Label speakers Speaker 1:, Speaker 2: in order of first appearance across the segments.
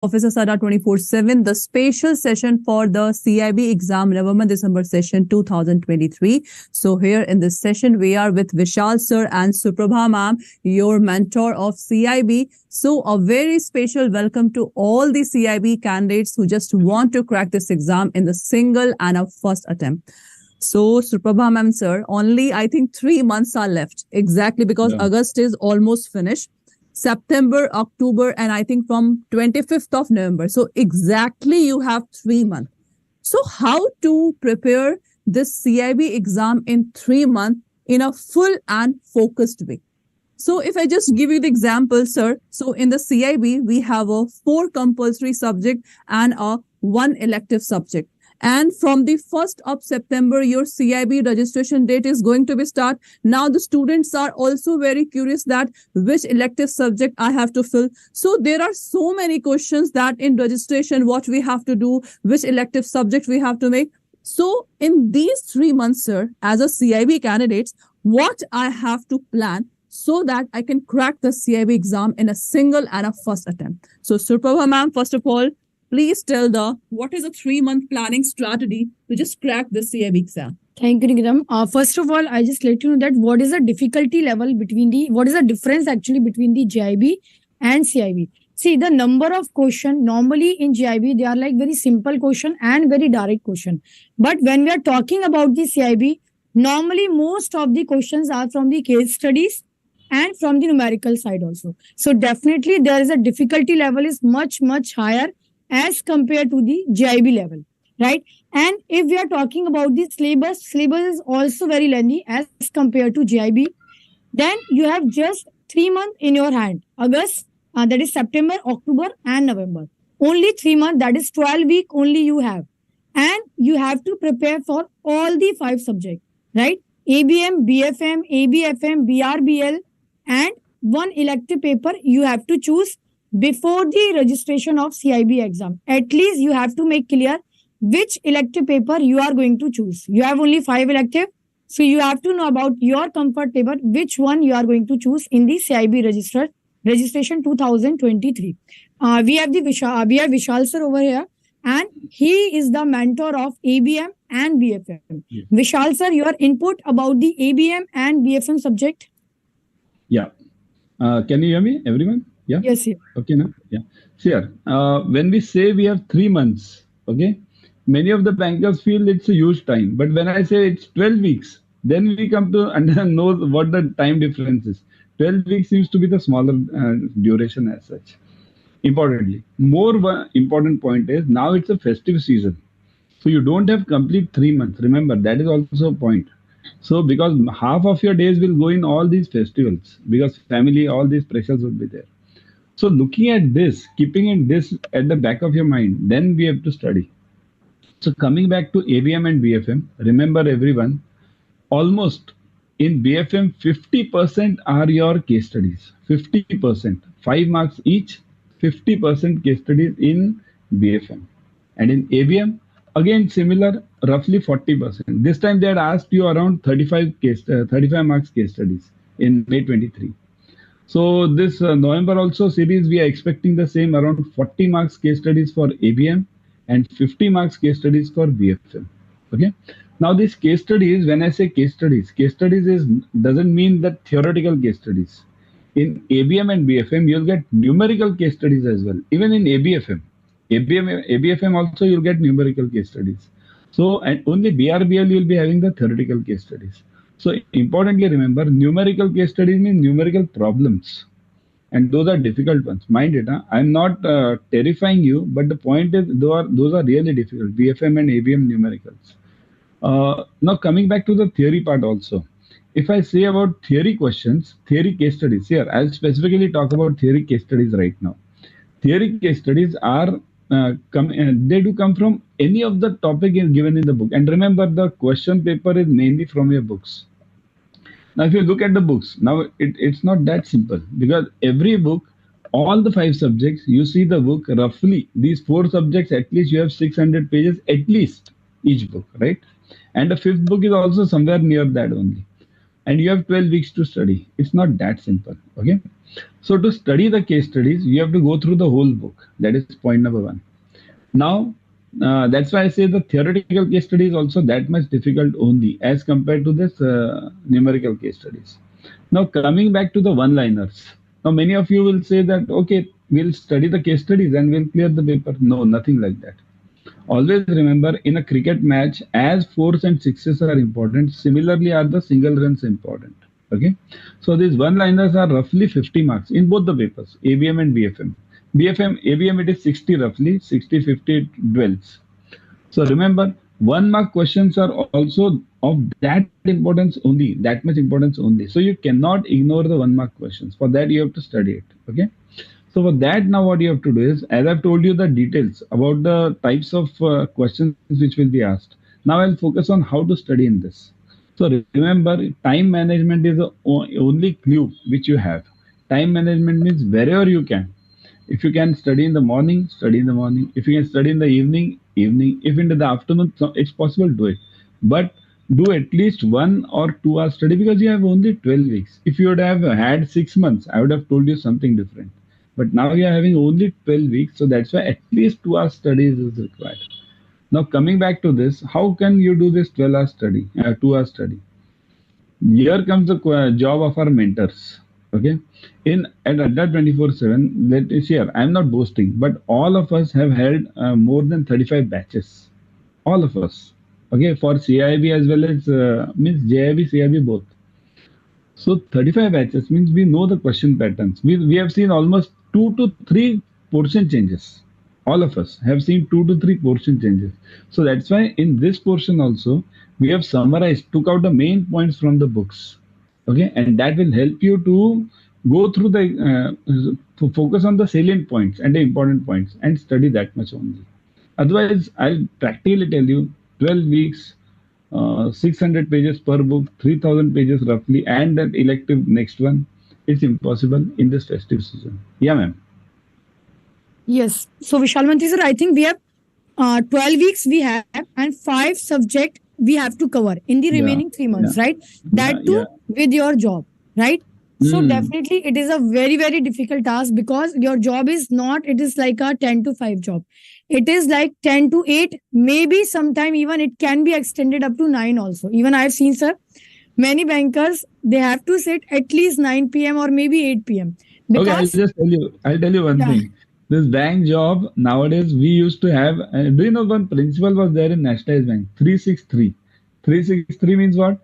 Speaker 1: Officer Sada 24/7, the special session for the CIB exam November-December session 2023. So here in this session, we are with Vishal sir and Suprabha ma'am, your mentor of CIB. So a very special welcome to all the CIB candidates who just want to crack this exam in the single and a first attempt. So Suprabha ma'am sir, only I think 3 months are left exactly because August is almost finished. September, October, and I think from 25th of November. So exactly you have 3 months. So how to prepare this CIB exam in 3 months in a full and focused way? So if I just give you the example, sir. So in the CIB, we have a 4 compulsory subject and a 1 elective subject. And from the 1st of September, your CIB registration date is going to be start. Now the students are also very curious that which elective subject I have to fill. So there are so many questions that in registration, what we have to do, which elective subject we have to make. So in these 3 months, sir, as a CIB candidate, what I have to plan so that I can crack the CIB exam in a single and a first attempt. So Suprabha ma'am, first of all, please tell what is a 3-month planning strategy to just crack the CIB exam?
Speaker 2: Thank you, Nikram. First of all, I just let you know that what is the difficulty level what is the difference actually between the GIB and CIB. See, the number of question normally in GIB, they are like very simple question and very direct question. But when we are talking about the CIB, normally most of the questions are from the case studies and from the numerical side also. So definitely there is a difficulty level is much higher as compared to the GIB level, right? And if we are talking about the syllabus is also very lengthy as compared to GIB. Then you have just 3 months in your hand. August, that is September, October and November. Only 3 months, that is 12 weeks only you have. And you have to prepare for all the 5 subjects, right? ABM, BFM, ABFM, BRBL and 1 elective paper you have to choose before the registration of CIB exam. At least you have to make clear which elective paper you are going to choose. You have only 5 elective. So you have to know about your comfort level, which one you are going to choose in the CIB registration 2023. We have Vishal sir over here and he is the mentor of ABM and BFM. Yeah. Vishal sir, your input about the ABM and BFM subject?
Speaker 3: Yeah. Can you hear me, everyone? Yeah.
Speaker 2: Yes. Yeah.
Speaker 3: Okay. Now, yeah. Sure. When we say we have 3 months, okay, many of the bankers feel it's a huge time. But when I say it's 12 weeks, then we come to know what the time difference is. 12 weeks seems to be the smaller duration as such. Importantly, more important point is now it's a festive season. So you don't have complete 3 months. Remember, that is also a point. So because half of your days will go in all these festivals, because family, all these pressures will be there. So looking at this, keeping this at the back of your mind, then we have to study. So coming back to ABM and BFM, remember everyone, almost in BFM, 50% are your case studies. 50%, 5 marks each, 50% case studies in BFM. And in ABM, again similar, roughly 40%. This time they had asked you around 35 marks case studies in May 23. So this November also series, we are expecting the same around 40 marks case studies for ABM and 50 marks case studies for BFM. Okay. Now these case studies, when I say case studies doesn't mean that theoretical case studies. In ABM and BFM, you'll get numerical case studies as well. Even in ABFM also you'll get numerical case studies. So and only BRBL you'll be having the theoretical case studies. So importantly, remember, numerical case studies mean numerical problems. And those are difficult ones. Mind it, I'm not terrifying you, but the point is those are really difficult, BFM and ABM numericals. Now coming back to the theory part also. If I say about theory questions, theory case studies, here, I'll specifically talk about theory case studies right now. Theory case studies are, they do come from any of the topic given in the book. And remember, the question paper is mainly from your books. Now, if you look at the books, now it's not that simple because every book, all the 5 subjects, you see the book roughly, these 4 subjects, at least you have 600 pages, at least each book, right? And the 5th book is also somewhere near that only. and you have 12 weeks to study. It's not that simple. Okay. So to study the case studies, you have to go through the whole book. That is point number one. Now, that's why I say the theoretical case study is also that much difficult only as compared to this numerical case studies. Now, coming back to the one-liners. Now, many of you will say that, okay, we'll study the case studies and we'll clear the paper. No, nothing like that. Always remember, in a cricket match, as fours and sixes are important, similarly are the single runs important. Okay, so these one-liners are roughly 50 marks in both the papers, ABM and BFM. BFM, ABM, it is 60 roughly, 60, 50 it dwells. So remember, 1 mark questions are also of that importance only, that much importance only. So you cannot ignore the 1 mark questions. For that, you have to study it. Okay. So for that, now what you have to do is, as I've told you the details about the types of questions which will be asked. Now I'll focus on how to study in this. So remember, time management is the only clue which you have. Time management means wherever you can. If you can study in the morning, study in the morning. If you can study in the evening, evening. If in the afternoon, so it's possible, do it. But do at least 1 or 2 hours study because you have only 12 weeks. If you would have had 6 months, I would have told you something different. But now you are having only 12 weeks, so that's why at least 2 hours study is required. Now coming back to this, how can you do this 12 hours study, 2 hours study? Here comes the job of our mentors. Okay, in at Adda 24/7. Let us here. I am not boasting, but all of us have held more than 35 batches. All of us. Okay, for CIB as well as means JIB, CIB both. So 35 batches means we know the question patterns. We have seen almost 2 to 3 portion changes. All of us have seen 2 to 3 portion changes. So that's why in this portion also we have summarized, took out the main points from the books. Okay, and that will help you to go through the to focus on the salient points and the important points and study that much only. Otherwise, I'll practically tell you 12 weeks, 600 pages per book, 3000 pages roughly, and that elective next one. It's impossible in this festive season. Yeah, ma'am.
Speaker 2: Yes. So Vishalmanti sir, I think we have 12 weeks we have and 5 subject we have to cover in the
Speaker 3: Yeah,
Speaker 2: remaining 3 months,
Speaker 3: yeah,
Speaker 2: right?
Speaker 3: yeah,
Speaker 2: That too
Speaker 3: yeah.
Speaker 2: with your job, right? So
Speaker 3: Hmm.
Speaker 2: definitely it is a very, very difficult task because your job is not, it is like a 10 to 5 job. It is like 10 to 8, maybe sometime even it can be extended up to 9 also. Even I've seen, sir, many bankers, they have to sit at least 9 p.m. or maybe 8 p.m.
Speaker 3: Okay, I'll
Speaker 2: Because,
Speaker 3: just tell you. I'll tell you one
Speaker 2: yeah,
Speaker 3: thing. This bank job nowadays we used to have. Do you know one principle was there in Nationalized Bank? 363. 363 means what?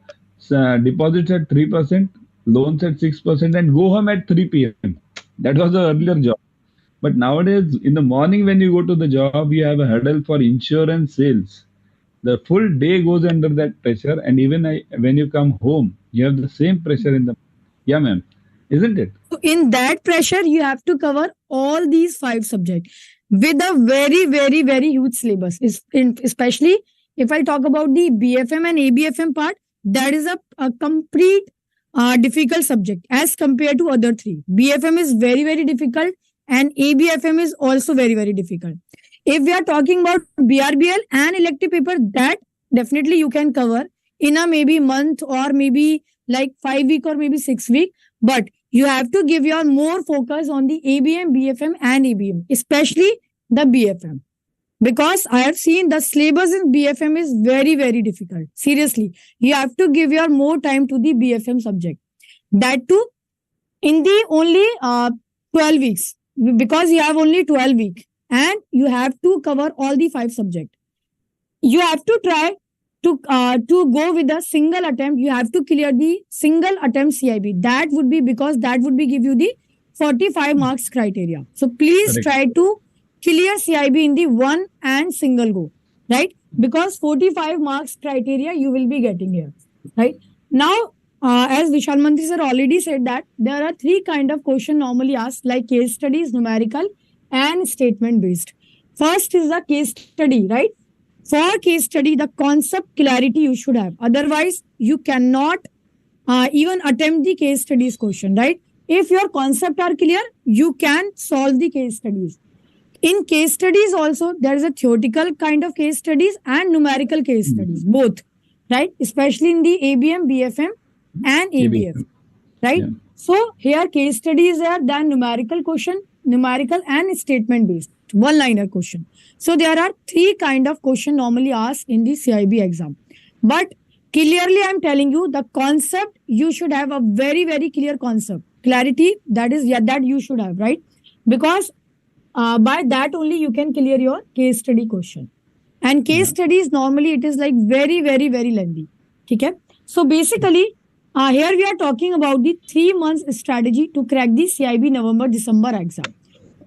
Speaker 3: Deposits at 3%, loans at 6%, and go home at 3 p.m. That was the earlier job. But nowadays, in the morning when you go to the job, you have a hurdle for insurance sales. The full day goes under that pressure, and even when you come home, you have the same pressure in the. Yeah, ma'am. Isn't it?
Speaker 2: so in that pressure, you have to cover all these 5 subjects with a very, very, very huge syllabus. Especially if I talk about the BFM and ABFM part, that is a complete difficult subject as compared to other 3. BFM is very, very difficult and ABFM is also very, very difficult. If we are talking about BRBL and elective paper, that definitely you can cover in a maybe month or maybe like 5 week or maybe 6 week. But you have to give your more focus on the ABM, BFM, and ABM, especially the BFM. Because I have seen the syllabus in BFM is very, very difficult. Seriously, you have to give your more time to the BFM subject. That too, in the only 12 weeks, because you have only 12 weeks and you have to cover all the 5 subjects. You have to try to go with a single attempt. You have to clear the single attempt CIB. That would be because that would be give you the 45 marks criteria. So please
Speaker 3: Correct.
Speaker 2: try to clear CIB in the one and single go, right? Because 45 marks criteria you will be getting here, right? Now, as Vishal Mantri sir already said that there are 3 kind of question normally asked like case studies, numerical and statement based. First is the case study, right? For case study, the concept clarity you should have. Otherwise, you cannot even attempt the case studies question, right? If your concept are clear, you can solve the case studies. In case studies also, there is a theoretical kind of case studies and numerical case studies, both, right? Especially in the ABM, BFM, and ABF, right?
Speaker 3: Yeah.
Speaker 2: So here case studies are then numerical question, numerical and statement based, one-liner question. So there are three kind of question normally asked in the CIB exam. But clearly I'm telling you the concept, you should have a very, very clear concept. Clarity, that is, yeah, that you should have, right? Because by that only you can clear your case study question. And case studies normally it is like very, very, very lengthy. Okay? So basically, here we are talking about the 3 months strategy to crack the CIB November December exam.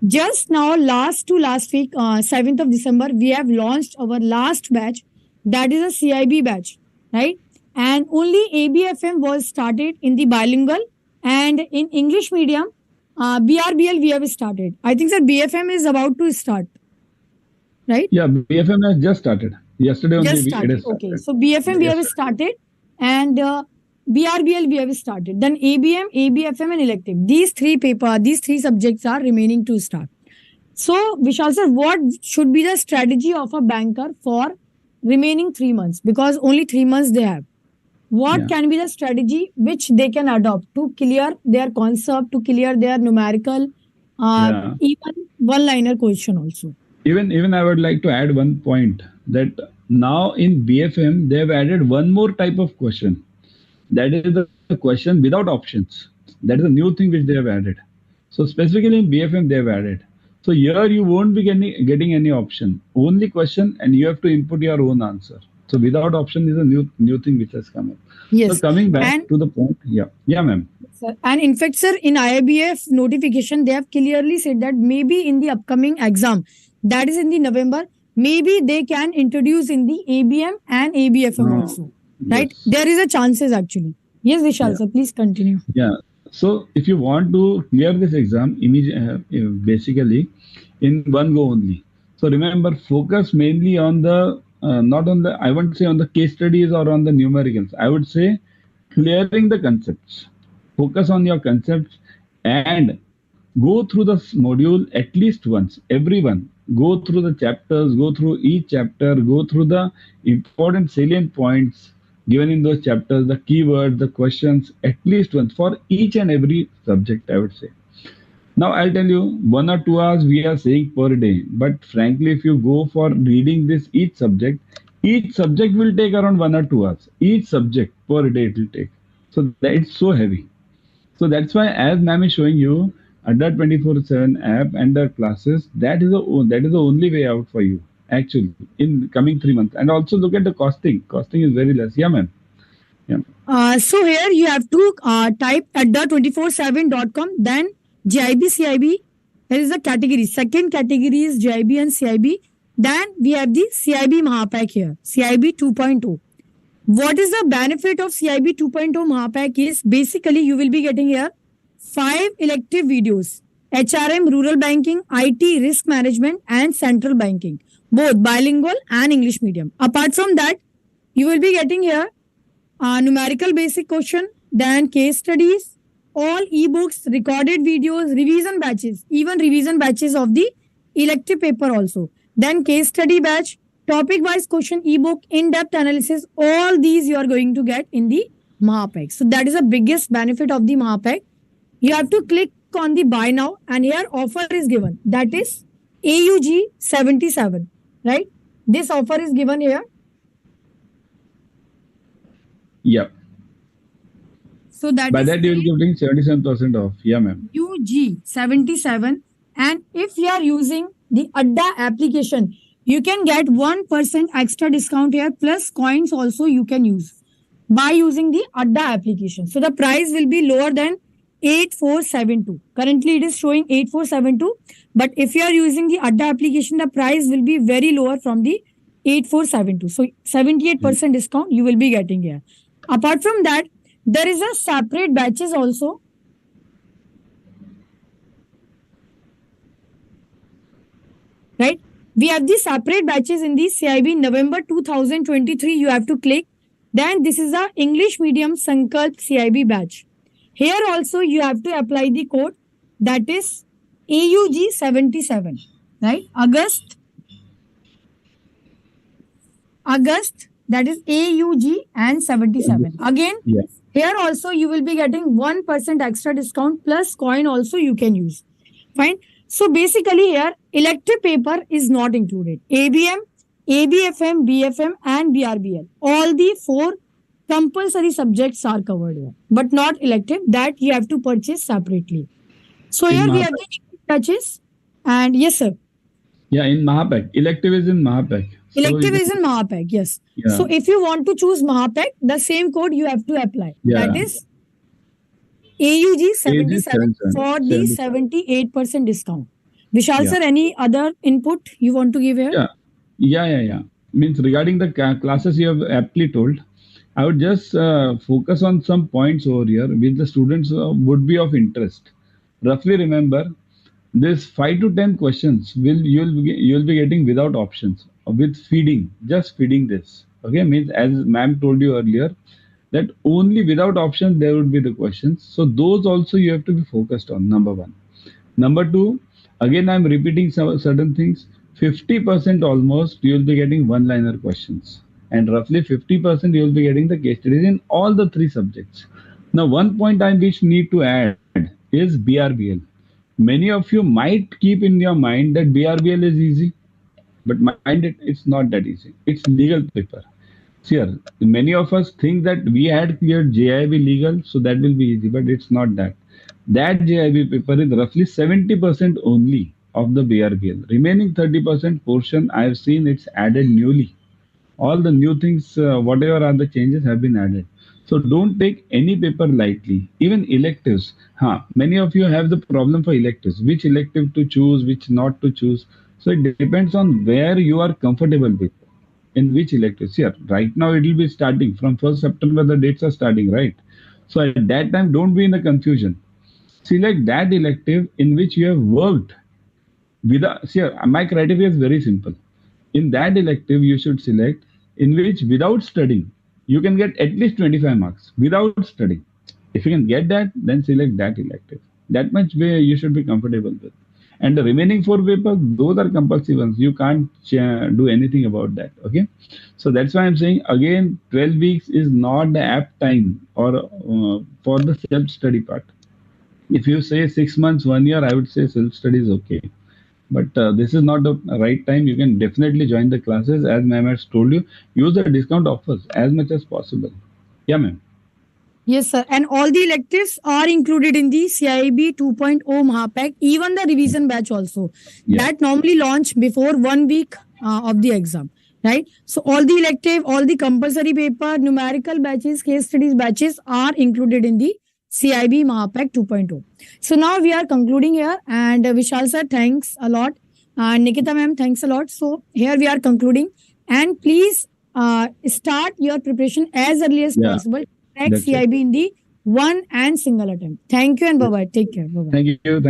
Speaker 2: Just now, last week, 7th of December, we have launched our last batch, that is a CIB batch, right? And only ABFM was started in the bilingual, and in English medium, BRBL we have started. I think that BFM is about to start, right?
Speaker 3: Yeah, BFM has just started. Yesterday only
Speaker 2: Just
Speaker 3: it
Speaker 2: started.
Speaker 3: has started.
Speaker 2: Okay, so BFM we have
Speaker 3: Yes.
Speaker 2: started, and BRBL we have started. Then ABM, ABFM, and elective. These three subjects are remaining to start. So, Vishal sir, what should be the strategy of a banker for remaining 3 months? Because only 3 months they have. What
Speaker 3: Yeah.
Speaker 2: can be the strategy which they can adopt to clear their concept, to clear their numerical,
Speaker 3: Yeah.
Speaker 2: even one-liner question also?
Speaker 3: Even I would like to add one point that now in BFM they have added one more type of question. That is the question without options. That is a new thing which they have added. So specifically in BFM they have added. So here you won't be getting any option. Only question, and you have to input your own answer. So without option is a new thing which has come up.
Speaker 2: Yes.
Speaker 3: So coming back
Speaker 2: And
Speaker 3: to the point, yeah, ma'am.
Speaker 2: sir, and in fact, sir, in IIBF notification, they have clearly said that maybe in the upcoming exam, that is in the November, maybe they can introduce in the ABM and ABFM
Speaker 3: No.
Speaker 2: also, right?
Speaker 3: Yes.
Speaker 2: There is a chances actually. Yes, Vishal
Speaker 3: Yeah.
Speaker 2: sir, please continue.
Speaker 3: Yeah. So if you want to clear this exam, basically in one go only. So remember, focus mainly on the not on the, I won't say on the case studies or on the numericals. I would say clearing the concepts. Focus on your concepts and go through the module at least once. Everyone go through the chapters, go through each chapter, go through the important salient points given in those chapters, the keywords, the questions at least once for each and every subject, I would say. Now I'll tell you 1 or 2 hours we are saying per day, but frankly, if you go for reading this each subject will take around 1 or 2 hours. Each subject per day it will take. So it's so heavy. So that's why, as ma'am is showing you, Adda 24/7 app and the classes, that is the only way out for you actually in coming 3 months. And also look at the costing. Costing is very less. Yeah, ma'am. Yeah.
Speaker 2: So here you have to type adda247.com, then GIB, CIB. There is a category. Second category is GIB and CIB. Then we have the CIB Mahapack here, CIB 2.0. What is the benefit of CIB 2.0 Mahapack is basically you will be getting here 5 elective videos. HRM, rural banking, IT, risk management, and central banking. Both bilingual and English medium. Apart from that, you will be getting here numerical basic question, then case studies, all ebooks, recorded videos, revision batches, even revision batches of the elective paper also. Then case study batch, topic wise question ebook, in-depth analysis, all these you are going to get in the Mahapack. So that is the biggest benefit of the Mahapack. You have to click on the buy now, and here offer is given. That is AUG 77, right? This offer is given here.
Speaker 3: Yeah.
Speaker 2: So that
Speaker 3: By
Speaker 2: is
Speaker 3: that you will be getting 77% off. Yeah, ma'am.
Speaker 2: UG 77. And if you are using the Adda application, you can get 1% extra discount here, plus coins also you can use by using the Adda application. So the price will be lower than 8472. Currently it is showing 8472. But if you are using the Adda application, the price will be very lower from the 8472. So 78% discount you will be getting here. Apart from that, there is a separate batches also. Right? We have the separate batches in the CIB November 2023. You have to click. Then this is a English medium Sankalp CIB batch. Here also you have to apply the code, that is AUG 77. Right? August, that is AUG and 77. Again,
Speaker 3: Yeah.
Speaker 2: Here also you will be getting 1% extra discount plus coin also you can use. Fine. So basically here elective paper is not included. ABM, ABFM, BFM and BRBL. All the 4 compulsory subjects are covered here, but not elective. That you have to purchase separately. So
Speaker 3: In
Speaker 2: here we have
Speaker 3: Mahapak.
Speaker 2: the purchase. And yes, sir.
Speaker 3: Yeah, in Mahapak. Elective is in Mahapak. So you
Speaker 2: Elective
Speaker 3: can,
Speaker 2: is in Mahapak, yes.
Speaker 3: yeah,
Speaker 2: So if you want to choose Mahapak, the same code you have to apply. That
Speaker 3: yeah.
Speaker 2: is AUG
Speaker 3: Age is
Speaker 2: 77 for the
Speaker 3: 77.
Speaker 2: 78% discount. Vishal
Speaker 3: Yeah.
Speaker 2: sir, any other input you want to give here?
Speaker 3: Yeah. Means regarding the classes you have aptly told, I would just focus on some points over here which the students would be of interest. Roughly remember, this 5 to 10 questions you'll be getting without options with feeding, just feeding this. Okay, means as ma'am told you earlier that only without options there would be the questions. So those also you have to be focused on. Number one. Number two, again I'm repeating some certain things. 50% almost you'll be getting one-liner questions, and roughly 50% you'll be getting the case studies in all the 3 subjects. Now, one point I which need to add is BRBL. Many of you might keep in your mind that BRBL is easy, but mind it, it's not that easy. It's legal paper. See here, many of us think that we had cleared JIB legal, so that will be easy, but it's not that. That JIB paper is roughly 70% only of the BRBL. Remaining 30% portion, I have seen it's added newly. All the new things, whatever are the changes, have been added. So don't take any paper lightly. Even electives. Many of you have the problem for electives. Which elective to choose, which not to choose. So it depends on where you are comfortable with. In which electives. Here, right now it will be starting from 1st September. The dates are starting, right? So at that time, don't be in the confusion. Select that elective in which you have worked. See, my criteria is very simple. In that elective, you should select in which without studying, you can get at least 25 marks without studying. If you can get that, then select that elective. That much way you should be comfortable with. And the remaining 4 papers, those are compulsory ones. You can't do anything about that. Okay. So that's why I'm saying again, 12 weeks is not the apt time or for the self-study part. If you say 6 months, 1 year, I would say self-study is okay. But this is not the right time. You can definitely join the classes. As ma'am has told you, use the discount offers as much as possible. Yeah, ma'am.
Speaker 2: Yes, sir. And all the electives are included in the CIB 2.0 Mahapak, even the revision batch also.
Speaker 3: Yeah.
Speaker 2: That normally launch before 1 week of the exam, right? So all the elective, all the compulsory paper, numerical batches, case studies batches are included in the CIB Mahapak 2.0. So now we are concluding here, and Vishal sir, thanks a lot. Nikita ma'am, thanks a lot. So here we are concluding, and please start your preparation as early as
Speaker 3: Yeah.
Speaker 2: possible. Next
Speaker 3: That's it.
Speaker 2: CIB in the one and single attempt. Thank you and bye bye. Take care. Bye bye.
Speaker 3: Thank you. Thank you.